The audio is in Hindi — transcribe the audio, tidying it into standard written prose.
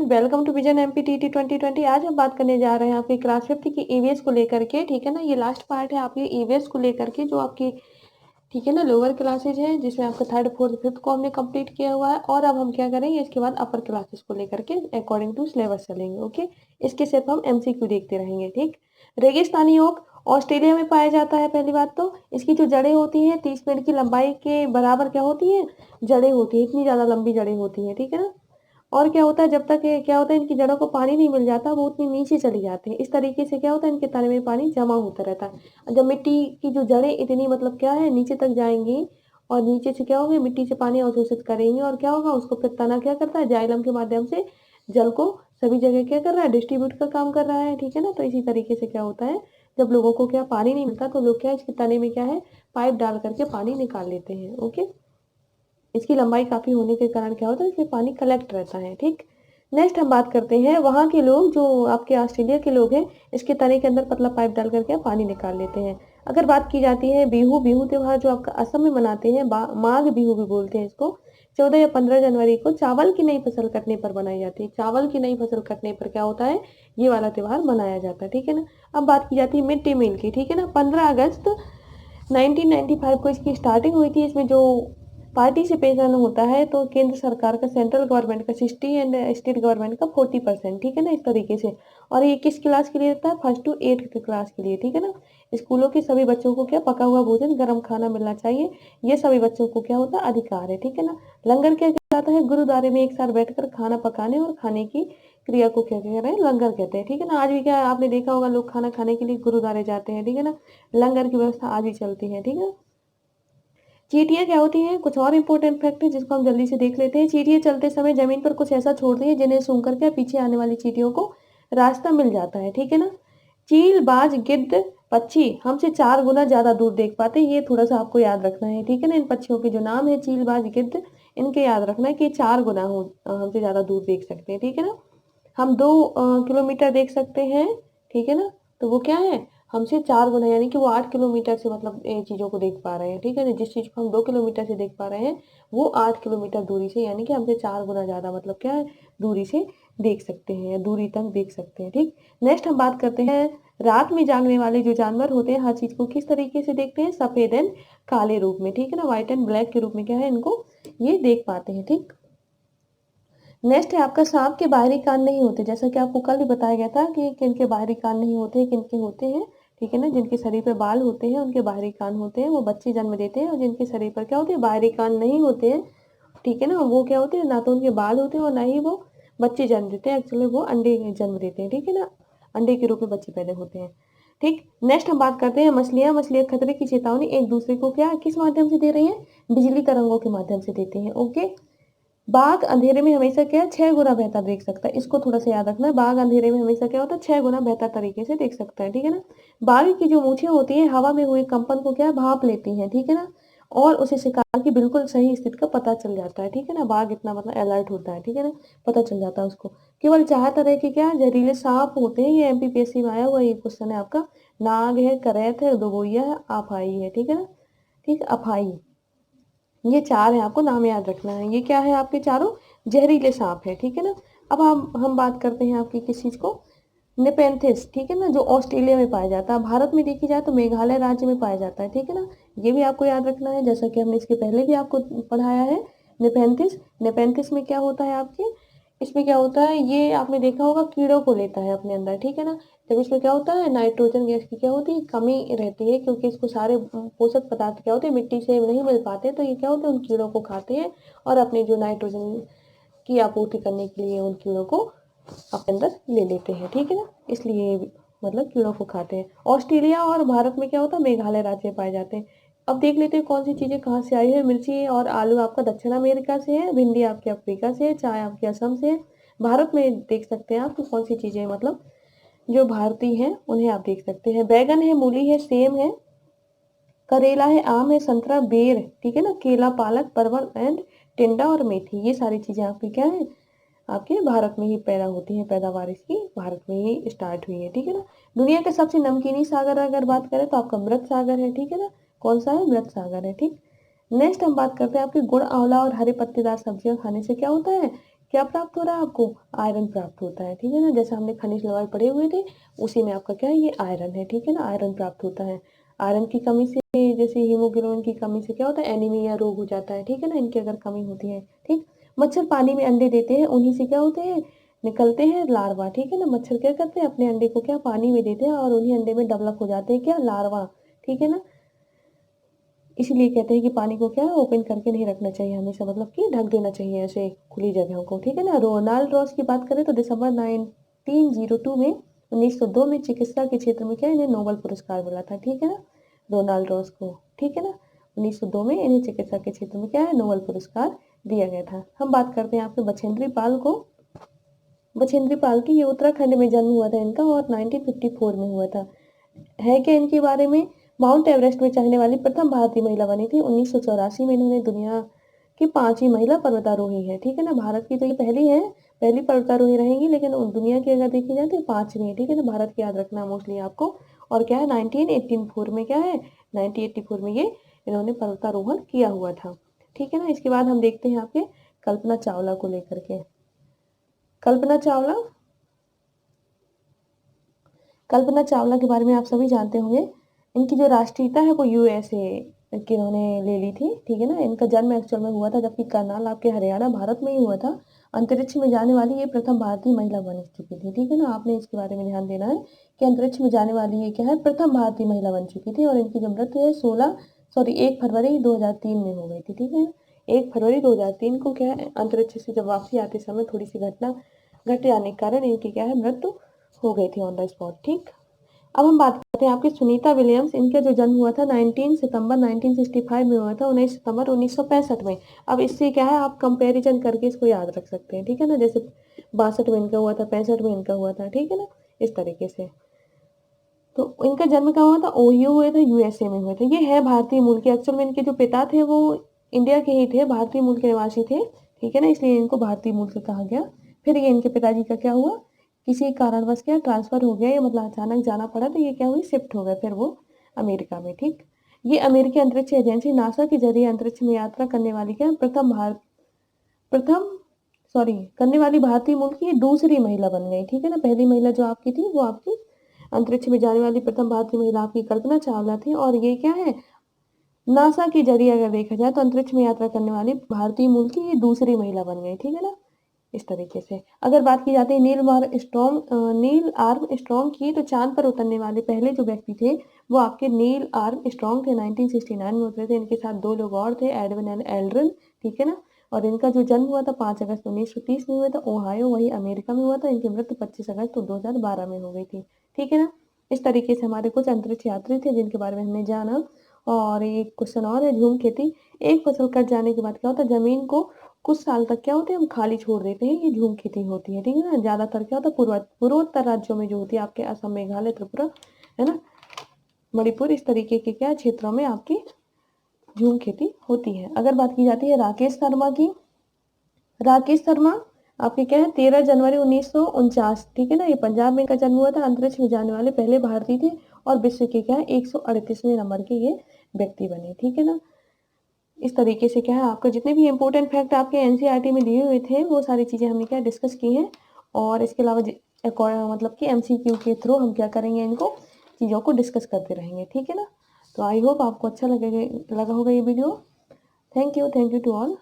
Welcome to vision एमपीटीटी 2020। आज हम बात करने जा रहे हैं आपकी क्लास 5 की ईवीएस को लेकर के। ठीक है ना, ये लास्ट पार्ट है आपकी ईवीएस को लेकर के, जो आपकी ठीक है ना लोअर क्लासेज है, जिसमें आपका थर्ड फोर्थ फिफ्थ को हमने कंप्लीट किया हुआ है। और अब हम क्या करेंगे, इसके बाद अपर क्लासेस को लेकर के अकॉर्डिंग टू सिलेबस चलेंगे। ओके, इसके सिर्फ हम एमसीक्यू देखते रहेंगे। ठीक, रेगिस्तानी ओक ऑस्ट्रेलिया में पाया जाता है। पहली बात तो इसकी जो जड़ें होती हैं 30 फीट की लंबाई के बराबर क्या होती है, जड़ें होती है, इतनी ज्यादा लंबी जड़ें होती हैं। ठीक है ना, और क्या होता है, जब तक क्या होता है इनकी जड़ों को पानी नहीं मिल जाता, वो उतनी नीचे चली जाती है। इस तरीके से क्या होता है, इनके तने में पानी जमा होता रहता है। जब मिट्टी की जो जड़ें इतनी मतलब क्या है नीचे तक जाएंगी, और नीचे से क्या होगा, मिट्टी से पानी अवशोषित करेंगे, और क्या होगा, उसको फिर तना क्या करता है, जाइलम के माध्यम से जल को सभी जगह क्या कर रहा है, डिस्ट्रीब्यूट का काम कर रहा है। ठीक है ना, तो इसी तरीके से क्या होता है, जब लोगों को क्या पानी नहीं मिलता, तो लोग क्या इसके तने में क्या है, पाइप डाल करके पानी निकाल लेते हैं। ओके, इसकी लंबाई काफी होने के कारण क्या होता है, इसमें पानी कलेक्ट रहता है। ठीक, नेक्स्ट हम बात करते हैं वहाँ के लोग, जो आपके ऑस्ट्रेलिया के लोग हैं, इसके तने के अंदर पतला पाइप डाल करके पानी निकाल लेते हैं। अगर बात की जाती है बिहू, बिहू त्योहार जो आपका असम में मनाते हैं, माघ बिहू भी बोलते हैं इसको, 14 या 15 जनवरी को चावल की नई फसल कटने पर मनाई जाती है। चावल की नई फसल कटने पर क्या होता है, ये वाला त्योहार मनाया जाता है। ठीक है ना, अब बात की जाती है मिड डे मील की। ठीक है ना, 15 अगस्त 1995 को इसकी स्टार्टिंग हुई थी। इसमें जो पार्टिसिपेशन होता है, तो केंद्र सरकार का, सेंट्रल गवर्नमेंट का 60 एंड स्टेट गवर्नमेंट का 40%। ठीक है ना, इस तरीके से। और ये किस क्लास के लिए रहता है, 1st to 8th क्लास के लिए। ठीक है ना, स्कूलों के सभी बच्चों को क्या पका हुआ भोजन, गर्म खाना मिलना चाहिए, ये सभी बच्चों को क्या होता है, अधिकार है। ठीक है ना, लंगर क्या कहलाता है, गुरुद्वारे में एक साथ बैठकर खाना पकाने और खाने की क्रिया को क्या कह रहे हैं, लंगर कहते हैं। ठीक है ना, आज भी क्या आपने देखा होगा, लोग खाना खाने के लिए गुरुद्वारे जाते हैं। ठीक है ना, लंगर की व्यवस्था आज भी चलती है। ठीक है, चींटियां क्या होती हैं, कुछ और इंपॉर्टेंट फैक्ट है जिसको हम जल्दी से देख लेते हैं। चींटियां चलते समय जमीन पर कुछ ऐसा छोड़ती है जिन्हें सूंघकर क्या पीछे आने वाली चींटियों को रास्ता मिल जाता है। ठीक है ना, चील, बाज, गिद्ध, पक्षी हमसे 4 गुना ज्यादा दूर देख पाते हैं। ये थोड़ा सा आपको याद रखना है। ठीक है ना, इन पक्षियों के जो नाम है चील, बाज, गिद्ध, इनके याद रखना है कि 4 गुना हमसे ज्यादा दूर देख सकते हैं। ठीक है ना, हम 2 किलोमीटर देख सकते हैं। ठीक है ना, तो वो क्या है, हमसे 4 गुना, यानी कि वो 8 किलोमीटर से मतलब चीजों को देख पा रहे हैं। ठीक है ना, जिस चीज को हम 2 किलोमीटर से देख पा रहे हैं, वो 8 किलोमीटर दूरी से, यानी कि हमसे 4 गुना ज्यादा मतलब क्या है, दूरी से देख सकते हैं, या दूरी तक देख सकते हैं। ठीक, नेक्स्ट हम बात करते हैं रात में जागने वाले जो जानवर होते हैं, हर चीज को किस तरीके से देखते हैं, सफेद एंड काले रूप में। ठीक है ना, व्हाइट एंड ब्लैक के रूप में क्या है, इनको ये देख पाते हैं। ठीक, नेक्स्ट है आपका सांप के बाहरी कान नहीं होते, जैसा कि आपको कल भी बताया गया था कि किनके बाहरी कान नहीं होते, किनके होते हैं। ठीक है ना, जिनके शरीर पर बाल होते हैं उनके बाहरी कान होते हैं, वो बच्चे जन्म देते हैं। और जिनके शरीर पर क्या होते हैं, बाहरी कान नहीं होते हैं, ठीक है ना, वो क्या होते हैं, ना तो उनके बाल होते हैं और ना ही वो बच्चे जन्म देते हैं। एक्चुअली वो अंडे जन्म देते हैं। ठीक है ना, अंडे के रूप में बच्चे पैदा होते हैं। ठीक, नेक्स्ट हम बात करते हैं मछलियां। मछलियां खतरे की चेतावनी एक दूसरे को क्या किस माध्यम से दे रही है, बिजली तरंगों के माध्यम से देते हैं। ओके, बाघ अंधेरे में हमेशा क्या है, 6 गुना बेहतर देख सकता है। इसको थोड़ा सा याद रखना है, बाघ अंधेरे में हमेशा क्या होता है, 6 गुना बेहतर तरीके से देख सकता है। ठीक है ना, बाघ की जो मूछें होती है हवा में हुए कंपन को क्या भाप लेती हैं। ठीक है ना, और उसे शिकार की बिल्कुल सही स्थिति का पता चल जाता है। ठीक है ना, बाघ इतना मतलब अलर्ट होता है। ठीक है ना, पता चल जाता है उसको। केवल 4 तरह के क्या जहरीले सांप होते हैं, ये एमपीपीएससी में आया हुआ ये क्वेश्चन है आपका। नाग है, करैत है, दोगोइया है, अफाई है। ठीक है ना, ठीक, अफाई, ये 4 है, आपको नाम याद रखना है। ये क्या है, आपके चारों जहरीले सांप है। ठीक है ना, अब हम बात करते हैं आपकी किस चीज को, नेपेंथिस। ठीक है ना, जो ऑस्ट्रेलिया में पाया जाता है। भारत में देखी जाए तो मेघालय राज्य में पाया जाता है। ठीक है ना, ये भी आपको याद रखना है, जैसा कि हमने इसके पहले भी आपको पढ़ाया है। नेपेंथिस, नेपेंथिस में क्या होता है आपके, इसमें क्या होता है, ये आपने देखा होगा कीड़ों को लेता है अपने अंदर। ठीक है ना, जब इसमें क्या होता है, नाइट्रोजन गैस की क्या होती है, कमी रहती है, क्योंकि इसको सारे पोषक पदार्थ क्या होते हैं, मिट्टी से नहीं मिल पाते, तो ये क्या होते हैं, उन कीड़ों को खाते हैं, और अपने जो नाइट्रोजन की आपूर्ति करने के लिए उन कीड़ों को अपने अंदर ले लेते हैं। ठीक है ना, इसलिए मतलब कीड़ों को खाते हैं। ऑस्ट्रेलिया और भारत में क्या होता है, मेघालय राज्य में पाए जाते हैं। अब देख लेते हैं कौन सी चीजें कहाँ से आई है। मिर्ची और आलू आपका दक्षिण अमेरिका से है, भिंडी आपके अफ्रीका से है, चाय आपके असम से है। भारत में देख सकते हैं आप कि कौन सी चीजें मतलब जो भारतीय हैं उन्हें आप देख सकते हैं। बैगन है, मूली है, सेम है, करेला है, आम है, संतरा, बेर, ठीक है ना, केला, पालक, परवल एंड टिंडा और मेथी, ये सारी चीजें आपकी क्या है, आपके भारत में ही पैदा होती है, पैदावार इसकी भारत में ही स्टार्ट हुई है। ठीक है ना, दुनिया का सबसे नमकीनी सागर अगर बात करें तो आपका मृत सागर है। ठीक है ना, कौन सा है, मृत सागर है। ठीक, नेक्स्ट हम बात करते हैं आपके गुड़, आंवला और हरे पत्तेदार सब्जियां खाने से क्या होता है, क्या प्राप्त हो रहा है आपको? आयरन प्राप्त होता है, ठीक है ना। जैसा हमने खनिज लवण पढ़े हुए थे, उसी में आपका क्या है, ये आयरन है, ठीक है ना। आयरन प्राप्त होता है। आयरन की कमी से, जैसे हीमोग्लोबिन की कमी से क्या होता है, एनीमिया रोग हो जाता है, ठीक है ना, इनकी अगर कमी होती है, ठीक। मच्छर पानी में अंडे देते हैं, उन्हीं से क्या होते हैं, निकलते हैं लार्वा, ठीक है ना। मच्छर क्या करते हैं, अपने अंडे को क्या पानी में देते हैं और उन्हीं अंडे में डेवलप हो जाते हैं क्या, लार्वा, ठीक है ना। इसीलिए कहते हैं कि पानी को क्या ओपन करके नहीं रखना चाहिए हमेशा, मतलब कि ढक देना चाहिए ऐसे खुली जगहों को, ठीक है ना। रोनाल्ड रॉस की बात करें तो दिसंबर 1902 में 1902 में चिकित्सा के क्षेत्र में क्या इन्हें नोबेल पुरस्कार मिला था, ठीक है ना, रोनाल्ड रॉस को, ठीक है ना। 1902 में इन्हें चिकित्सा के क्षेत्र में क्या है, नोबेल पुरस्कार दिया गया था। हम बात करते हैं आपके बछेंद्री पाल को। बछेंद्री पाल की, ये उत्तराखंड में जन्म हुआ था इनका और 1954 में हुआ था। है क्या इनके बारे में, माउंट एवरेस्ट में चढ़ने वाली प्रथम भारतीय महिला बनी थी 1984 में। इन्होंने दुनिया की 5वीं महिला पर्वतारोही है, ठीक है ना। भारत की तो ये पहली है, पहली पर्वतारोही रहेंगी, लेकिन दुनिया की अगर देखी जाए तो 5वीं है, ठीक है ना। भारत की याद रखना मोस्टली आपको। और क्या है, 1984 में क्या है, 1984 में ये इन्होंने पर्वतारोहण किया हुआ था, ठीक है ना। इसके बाद हम देखते हैं आपके कल्पना चावला को लेकर के। कल्पना चावला, कल्पना चावला के बारे में आप सभी जानते होंगे। इनकी जो राष्ट्रीयता है वो यूएसए की इन्होंने ले ली थी, ठीक है ना। इनका जन्म एक्चुअल में हुआ था, जबकि करनाल आपके हरियाणा भारत में ही हुआ था। अंतरिक्ष में जाने वाली ये प्रथम भारतीय महिला बन चुकी थी, ठीक है ना। आपने इसके बारे में ध्यान देना है कि अंतरिक्ष में जाने वाली ये क्या है, प्रथम भारतीय महिला बन चुकी थी। और इनकी जो मृत्यु है 1 फरवरी 2003 में हो गई थी, ठीक है। 1 फरवरी 2003 को क्या है, अंतरिक्ष से जब वापसी आते समय थोड़ी सी घटना घट जाने के कारण इनकी क्या है, मृत्यु हो गई थी ऑन द स्पॉट, ठीक। अब हम बात करते हैं आपकी सुनीता विलियम्स। इनका जो जन्म हुआ था 19 सितंबर 1965 में हुआ था, 19 सितंबर 1965 में। अब इससे क्या है, आप कंपैरिजन करके इसको याद रख सकते हैं, ठीक है ना। जैसे 62 में इनका हुआ था, 65 में इनका हुआ था, ठीक है ना, इस तरीके से। तो इनका जन्म कहाँ हुआ था, ओहियो हुए थे, यूएसए में हुए थे। ये है भारतीय मूल के, एक्चुअल में इनके जो पिता थे वो इंडिया के ही थे, भारतीय मूल के निवासी थे, ठीक है ना, इसलिए इनको भारतीय मूल के कहा गया। फिर ये इनके पिताजी का क्या हुआ, किसी कारणवश क्या ट्रांसफर हो गया, या मतलब अचानक जाना पड़ा, तो ये क्या हुई, शिफ्ट हो गए फिर वो अमेरिका में, ठीक। ये अमेरिकी अंतरिक्ष एजेंसी नासा के जरिए अंतरिक्ष में यात्रा करने वाली क्या प्रथम करने वाली भारतीय मूल की ये दूसरी महिला बन गई, ठीक है ना। पहली महिला जो आपकी थी वो आपकी अंतरिक्ष में जाने वाली प्रथम भारतीय महिला आपकी कल्पना चावला थी। और ये क्या है, नासा के जरिए अगर देखा जाए तो अंतरिक्ष में यात्रा करने वाली भारतीय मूल की ये दूसरी महिला बन गई, ठीक है ना, इस तरीके से। अगर बात की जाती है नील आर्म स्ट्रॉन्ग की, तो चांद पर उतरने वाले पहले जो व्यक्ति थे वो आपके नील आर्म स्ट्रॉन्ग थे, 1969 में उतरे थे। इनके साथ 2 लोग और थे, एडविन एंड एल्ड्रिन, ठीक है ना। और इनका जो जन्म हुआ था 5 अगस्त 1930 में हुआ था, ओहायो वही अमेरिका में हुआ था। इनकी मृत्यु 25 अगस्त 2012 में हो गई थी, ठीक है ना। इस तरीके से हमारे कुछ अंतरिक्ष यात्री थे जिनके बारे में हमने जाना। और एक क्वेश्चन और है, झूम खेती। एक फसल कट जाने के बाद क्या होता है, जमीन को कुछ साल तक क्या होते हैं, हम खाली छोड़ देते हैं, ये झूम खेती होती है, ठीक है ना। ज्यादातर क्या होता है, पूर्वोत्तर राज्यों में जो होती है आपके असम, मेघालय, त्रिपुरा, है ना, मणिपुर, इस तरीके के क्या क्षेत्रों में आपकी झूम खेती होती है। अगर बात की जाती है राकेश शर्मा की, राकेश शर्मा आपके क्या है 13 जनवरी 1949, ठीक है ना, ये पंजाब में इनका जन्म हुआ था। अंतरिक्ष में जाने वाले पहले भारतीय थे और विश्व के क्या है 138वें नंबर के ये व्यक्ति बने, ठीक है ना। इस तरीके से क्या है, आपका जितने भी इंपॉर्टेंट फैक्ट आपके एनसीईआरटी में दिए हुए थे वो सारी चीज़ें हमने क्या डिस्कस की हैं। और इसके अलावा मतलब कि एमसीक्यू के थ्रू हम क्या करेंगे, इनको चीज़ों को डिस्कस करते रहेंगे, ठीक है ना। तो आई होप आपको अच्छा लगा होगा ये video. Thank you to all.